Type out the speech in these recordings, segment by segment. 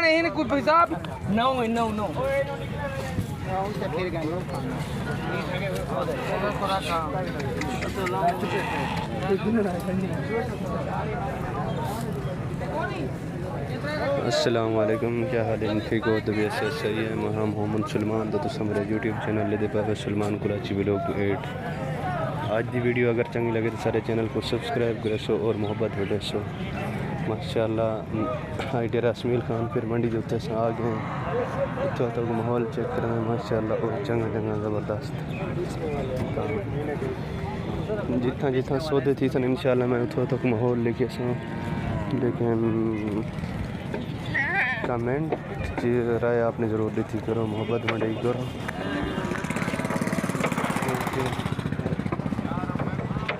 खाने हैं कुछ हिसाब नौ नौ नौ अस्सलाम वालेकुम, क्या हाल है? ठीक हो? तबीयत से सही है? मैं मोहम्मद सलमान तो हमारे यूट्यूब चैनल ले पावे सलमान कराची व्लॉग 8। आज की वीडियो अगर चंगी लगे तो सारे चैनल को सब्सक्राइब करे सो और मोहब्बत बढ़े सो। माशाल्लाह आई डेरा इसमाइल खान फिर मंडी के उत्ते से आ गए हैं। इतना तक माहौल चेक करना माशाल्लाह और चंगा चंगा ज़बरदस्त। जितना जितना सौदे थी सन इंशाल्लाह मैं उतना तक माहौल लेके सो। लेकिन कमेंट राय आपने ज़रूर दी थी करो, मोहब्बत मंडई करो।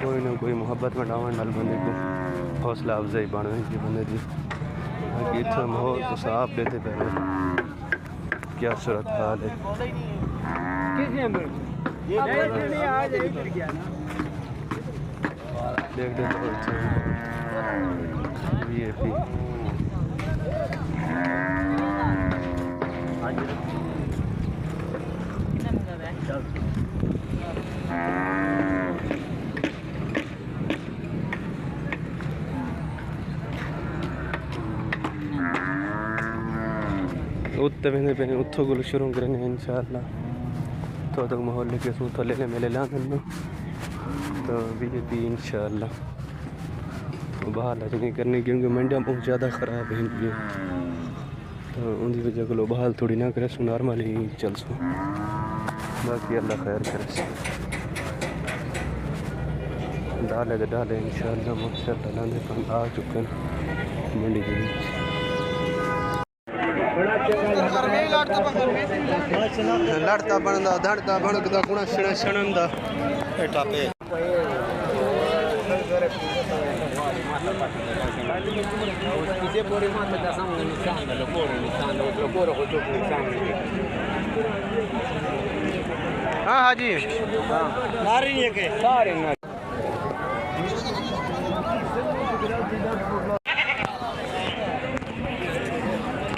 कोई ना कोई मोहब्बत में डावन डाल बंदे को हौसला अफजाई बढ़ने की बंदे दी। बाकी इतना माहौल तो साफ देते पहले क्या सूरत हाल है। देख दे तो ये भी उत्ते पे उत्थों को शुरू करने इंशाल्लाह। तो तक माहौल लेके सूँ थले मेले ला करना तो भी इंशाल्लाह बाहर नहीं करनी क्योंकि मंडियाँ बहुत ज़्यादा ख़राब है इनकी। तो उनकी वजह को बहाल थोड़ी ना करे सो नॉर्मल ही चल सो। बाकी अल्लाह खैर करे डाले तो डाले इंशाल्लाह माशाल्लाह लाने आ चुके हैं मंडी के बीच। लड़ता बनता धड़ता बनकता कुणा शणंदा टापे हाँ हाजी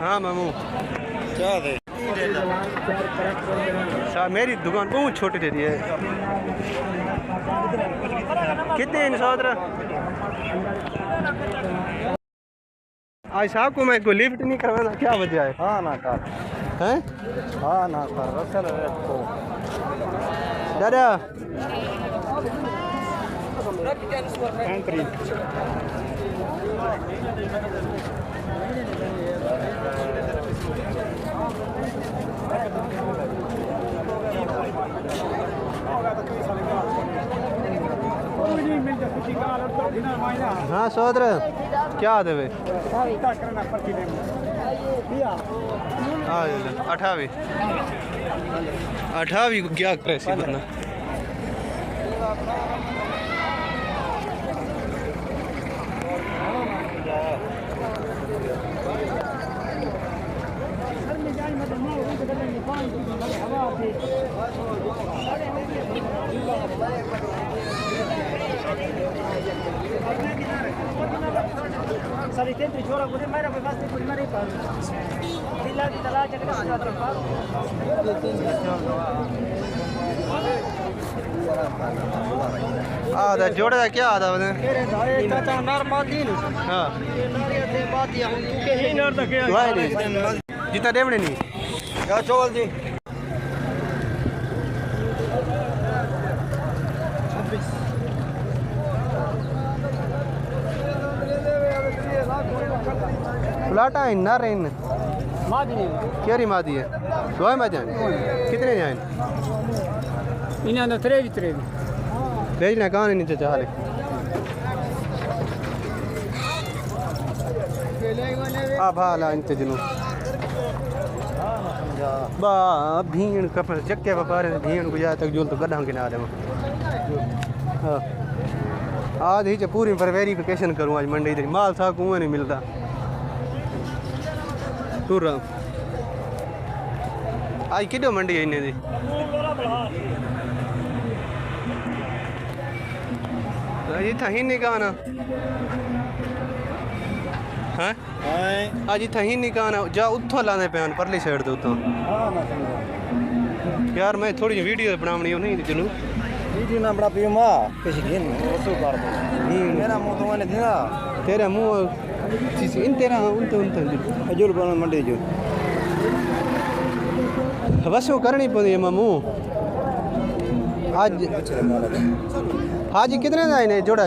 हाँ मामू क्या दे मेरी दुकान बहुत छोटी दे दी है। कितने इन सौदरा आज साहब को मैं कोई लिफ्ट नहीं करवाना क्या वजह है? हाँ ना कर हैं? हाँ ना कर रसल दादा हाँ सौदर क्या देवे 28 को क्या करे बनना Sali dentro e ora potete mai per fare per rimane qua. Di là di là c'è che sta trovando. आधा जोड़े का क्या आधा बने हाँ जितना डेवड़े नहीं क्या चोल जी प्लाटा है ना रेन क्या रही मादी है दो में जाए कितने जाए इन्हें त्रेवी भेजना कहाँ नहीं चाचा हाले भाला इंत जुनू बा भीड़ कप चक्के व्यापार भीड़ को जाए तक जोल तो गड्ढा के नारे में हाँ आज ही पूरी पर वेरिफिकेशन करूँ आज मंडी इधर माल था कुएं नहीं मिलता टूर रहा आज किधर मंडी है इन्हें दी ये था ही नहीं कहा ना हैं आज इतना ही नहीं कहना जा उतो लाने पे परली साइड तो उतो यार मैं थोड़ी वीडियो बनानी नहीं चलू वीडियो ना बड़ा पियो मां किसी दिन वसू कर दो मेरा मुंह तो मैंने दिया तेरा मुंह इन तेरा उनते अजुल बन मंडी जो बस वो करनी पड़ी है मामू आज हाँ जी कितने का है ने जोड़ा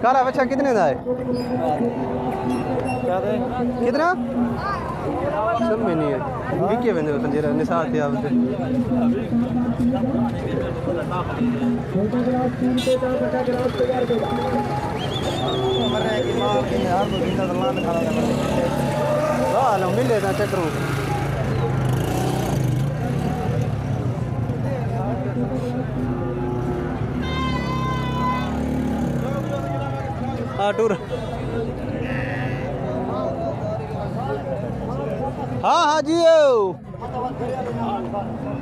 काला बच्चा कितने का है कितना सब में नहीं है बिके बंदे पंजेरा निसार थे आप मिले था चक्रों हाँ टूर हाँ हाँ जी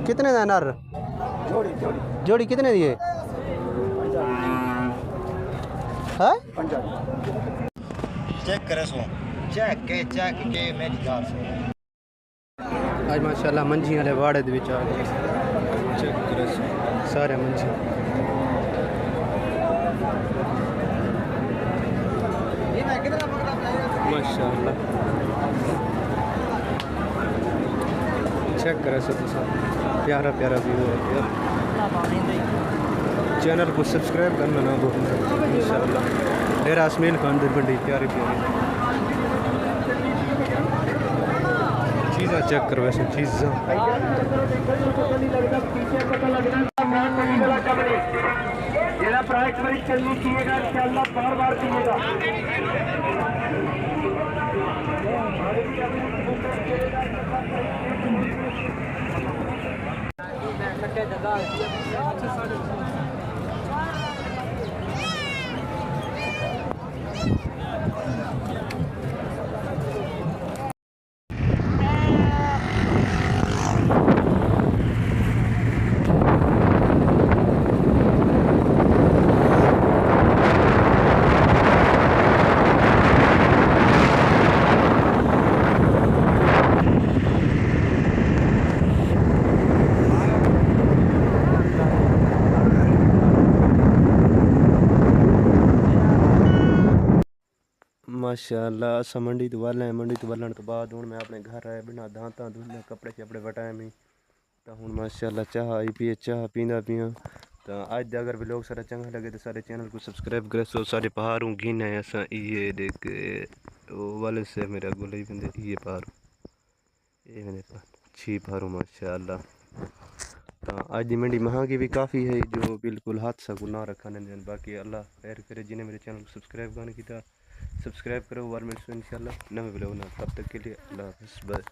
कितने का नर जोड़ी कितने दिए है चेक करे सो चेक के मेरी कार से आज माशाल्लाह मंझी वाले वाड़े दे विच आ गए चेक करे सो सारे मंझी माशाल्लाह चेक करे सो प्यारा प्यारा व्यू है यार चैनल को सब्सक्राइब करना ना भूलना इंशाल्लाह डेरा आसमीन खान दी बड़ी प्यारी प्यारी चीज़ा चेक करो वैसे चीज़ा जेड़ा प्राइस वरी चलनी चाहिएगा इंशाल्लाह बार बार कीजिएगा माशाल्लाह असा मंडी तो वाले मंडी तो वलन तो बाद हूँ मैं अपने घर आए बिना दांता धुले कपड़े शपड़े वटाए में तो हूँ माशाल्लाह चाह आई पिए चाह पींदा पिया तो आज अगर भी लोग सारा चंगा लगे तो सारे चैनल को सब्सक्राइब करे सो सारे पहाड़ों घिन है असा ये देख वो वाले से मेरा गोले बंदे ये पहाड़ ये मेरे अच्छी पहाड़ों माशाल्लाह तो आज की मंडी महंगी भी काफ़ी है जो बिल्कुल हादसा को ना रखा नहीं बाकी अल्लाह खैर करे जिन्हें मेरे चैनल को सब्सक्राइब करने की था सब्सक्राइब करो वार मिलते इंशाल्लाह नवे ब्लॉग ना तब तक के लिए अल्लाह हाफ़िज़।